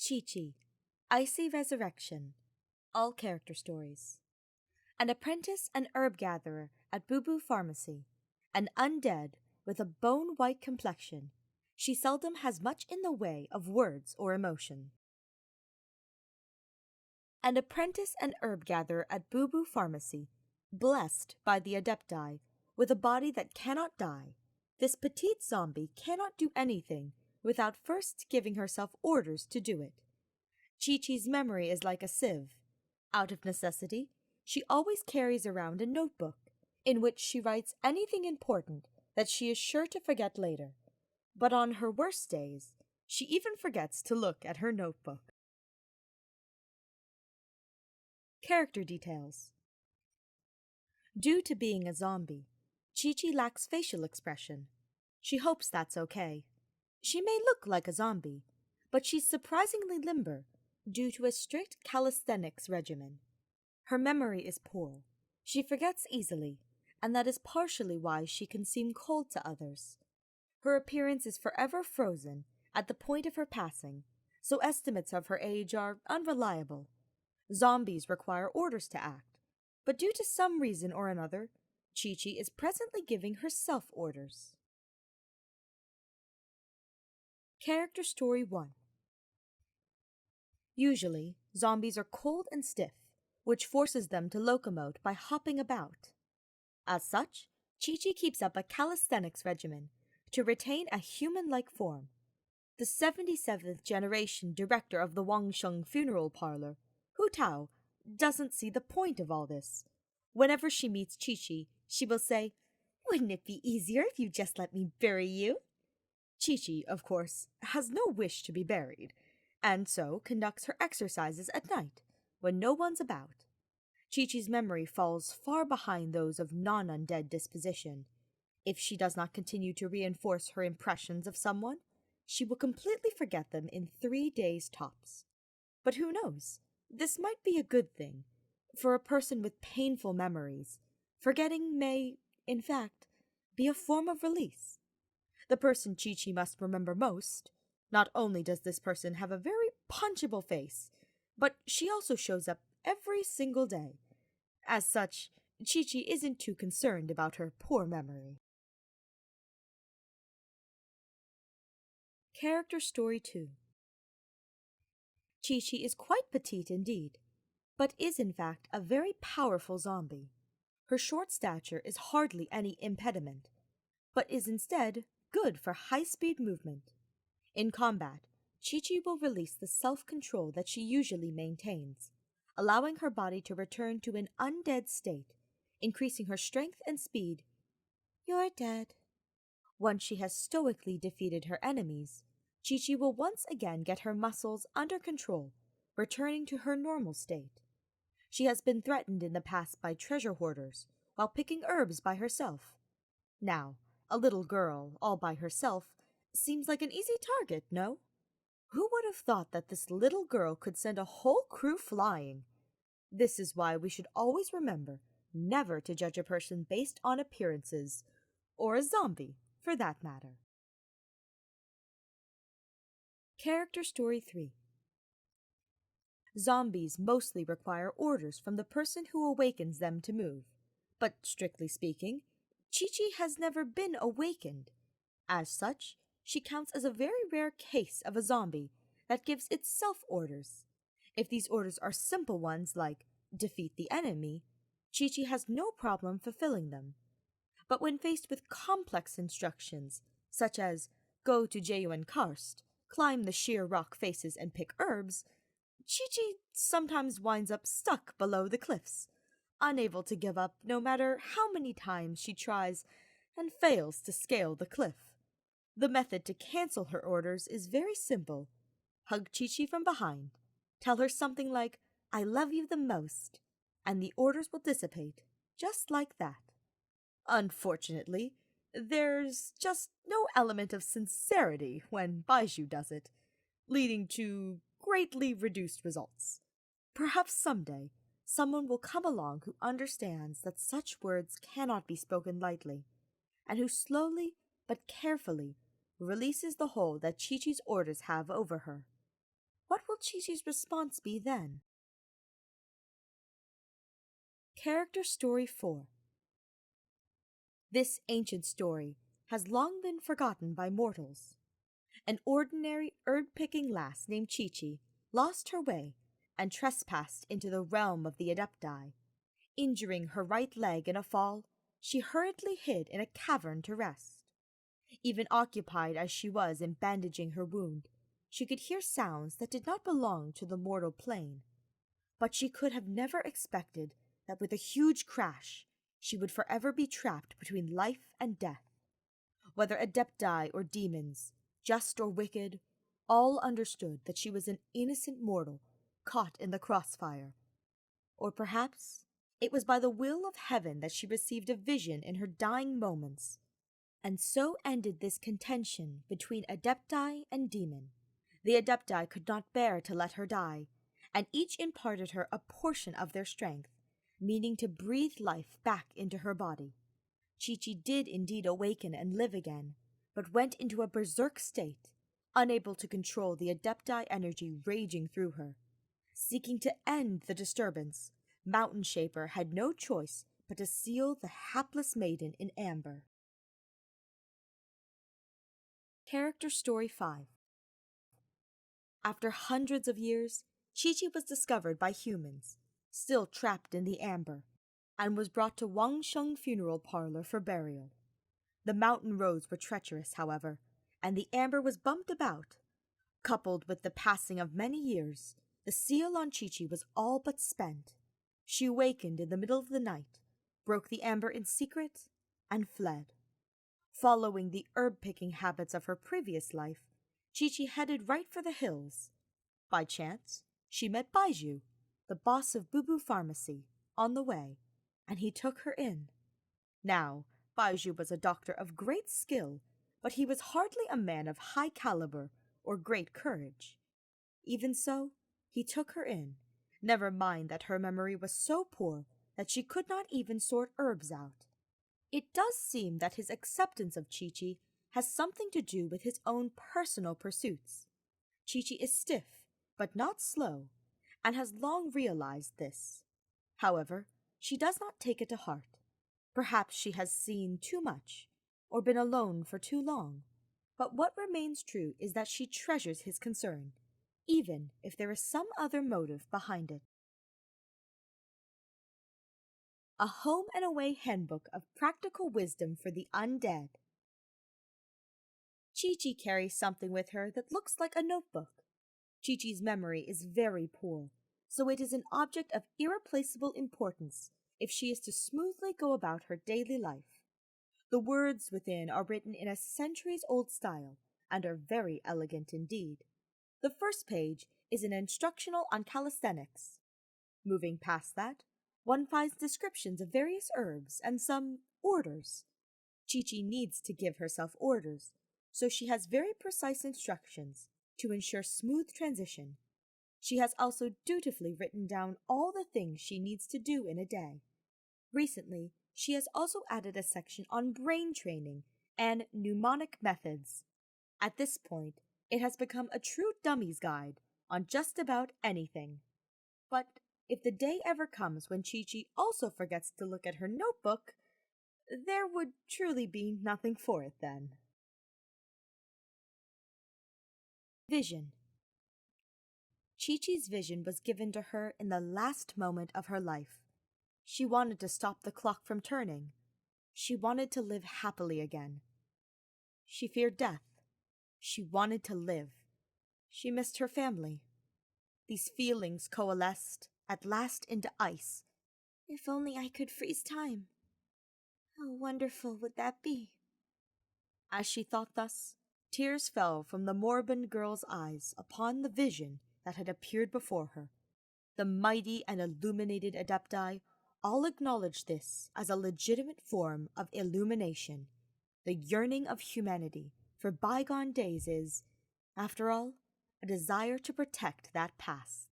Qiqi, Icy Resurrection, All Character Stories. An apprentice and herb gatherer at Boo Boo Pharmacy, an undead with a bone-white complexion, she seldom has much in the way of words or emotion. An apprentice and herb gatherer at Boo Boo Pharmacy, blessed by the Adepti, with a body that cannot die, this petite zombie cannot do anything without first giving herself orders to do it. Qiqi's memory is like a sieve. Out of necessity, she always carries around a notebook in which she writes anything important that she is sure to forget later. But on her worst days, she even forgets to look at her notebook. Character details. Due to being a zombie, Qiqi lacks facial expression. She hopes that's okay. She may look like a zombie, but she's surprisingly limber due to a strict calisthenics regimen. Her memory is poor. She forgets easily, and that is partially why she can seem cold to others. Her appearance is forever frozen at the point of her passing, so estimates of her age are unreliable. Zombies require orders to act, but due to some reason or another, Qiqi is presently giving herself orders. Character Story 1. Usually, zombies are cold and stiff, which forces them to locomote by hopping about. As such, Qiqi keeps up a calisthenics regimen to retain a human-like form. The 77th generation director of the Wangsheng funeral parlor, Hu Tao, doesn't see the point of all this. Whenever she meets Qiqi, she will say, "Wouldn't it be easier if you just let me bury you?" Qiqi, of course, has no wish to be buried, and so conducts her exercises at night, when no one's about. Qiqi's memory falls far behind those of non-undead disposition. If she does not continue to reinforce her impressions of someone, she will completely forget them in 3 days tops. But who knows? This might be a good thing. For a person with painful memories, forgetting may, in fact, be a form of release. The person Qiqi must remember most, not only does this person have a very punchable face, but she also shows up every single day. As such, Qiqi isn't too concerned about her poor memory. Character Story 2. Qiqi is quite petite indeed, but is in fact a very powerful zombie. Her short stature is hardly any impediment, but is instead good for high-speed movement. In combat, Qiqi will release the self-control that she usually maintains, allowing her body to return to an undead state, increasing her strength and speed. "You're dead." Once she has stoically defeated her enemies, Qiqi will once again get her muscles under control, returning to her normal state. She has been threatened in the past by treasure hoarders while picking herbs by herself. Now, a little girl, all by herself, seems like an easy target, no? Who would have thought that this little girl could send a whole crew flying? This is why we should always remember never to judge a person based on appearances, or a zombie, for that matter. Character Story 3. Zombies mostly require orders from the person who awakens them to move, but strictly speaking, Qiqi has never been awakened. As such, she counts as a very rare case of a zombie that gives itself orders. If these orders are simple ones like defeat the enemy, Qiqi has no problem fulfilling them. But when faced with complex instructions, such as go to Jeyuan Karst, climb the sheer rock faces and pick herbs, Qiqi sometimes winds up stuck below the cliffs, unable to give up no matter how many times she tries and fails to scale the cliff. The method to cancel her orders is very simple. Hug Qiqi from behind. Tell her something like, "I love you the most," and the orders will dissipate, just like that. Unfortunately, there's just no element of sincerity when Baiju does it, leading to greatly reduced results. Perhaps someday, someone will come along who understands that such words cannot be spoken lightly, and who slowly but carefully releases the hold that Qiqi's orders have over her. What will Qiqi's response be then? Character Story 4. This ancient story has long been forgotten by mortals. An ordinary herb-picking lass named Qiqi lost her way and trespassed into the realm of the Adepti. Injuring her right leg in a fall, she hurriedly hid in a cavern to rest. Even occupied as she was in bandaging her wound, she could hear sounds that did not belong to the mortal plane. But she could have never expected that with a huge crash, she would forever be trapped between life and death. Whether Adepti or demons, just or wicked, all understood that she was an innocent mortal caught in the crossfire. Or perhaps it was by the will of heaven that she received a vision in her dying moments. And so ended this contention between Adepti and demon. The Adepti could not bear to let her die, and each imparted her a portion of their strength, meaning to breathe life back into her body. Qiqi did indeed awaken and live again, but went into a berserk state, unable to control the Adepti energy raging through her. Seeking to end the disturbance, Mountain Shaper had no choice but to seal the hapless maiden in amber. Character Story 5. After hundreds of years, Qiqi was discovered by humans, still trapped in the amber, and was brought to Wangsheng Funeral Parlor for burial. The mountain roads were treacherous, however, and the amber was bumped about. Coupled with the passing of many years, the seal on Qiqi was all but spent. She awakened in the middle of the night, broke the amber in secret, and fled. Following the herb-picking habits of her previous life, Qiqi headed right for the hills. By chance, she met Baiju, the boss of Bubu Pharmacy, on the way, and he took her in. Now, Baiju was a doctor of great skill, but he was hardly a man of high caliber or great courage. Even so, he took her in, never mind that her memory was so poor that she could not even sort herbs out. It does seem that his acceptance of Qiqi has something to do with his own personal pursuits. Qiqi is stiff, but not slow, and has long realized this. However, she does not take it to heart. Perhaps she has seen too much, or been alone for too long. But what remains true is that she treasures his concern, even if there is some other motive behind it. A Home and Away Handbook of Practical Wisdom for the Undead. Qiqi carries something with her that looks like a notebook. Qiqi's memory is very poor, so it is an object of irreplaceable importance if she is to smoothly go about her daily life. The words within are written in a centuries-old style and are very elegant indeed. The first page is an instructional on calisthenics. Moving past that, one finds descriptions of various herbs and some orders. Qiqi needs to give herself orders, so she has very precise instructions to ensure smooth transition. She has also dutifully written down all the things she needs to do in a day. Recently, she has also added a section on brain training and mnemonic methods. At this point, it has become a true dummy's guide on just about anything. But if the day ever comes when Qiqi also forgets to look at her notebook, there would truly be nothing for it then. Vision. Qiqi's vision was given to her in the last moment of her life. She wanted to stop the clock from turning. She wanted to live happily again. She feared death. She wanted to live. She missed her family. These feelings coalesced at last into ice. If only I could freeze time. How wonderful would that be? As she thought thus, tears fell from the moribund girl's eyes upon the vision that had appeared before her. The mighty and illuminated Adepti all acknowledged this as a legitimate form of illumination. The yearning of humanity for bygone days is, after all, a desire to protect that past.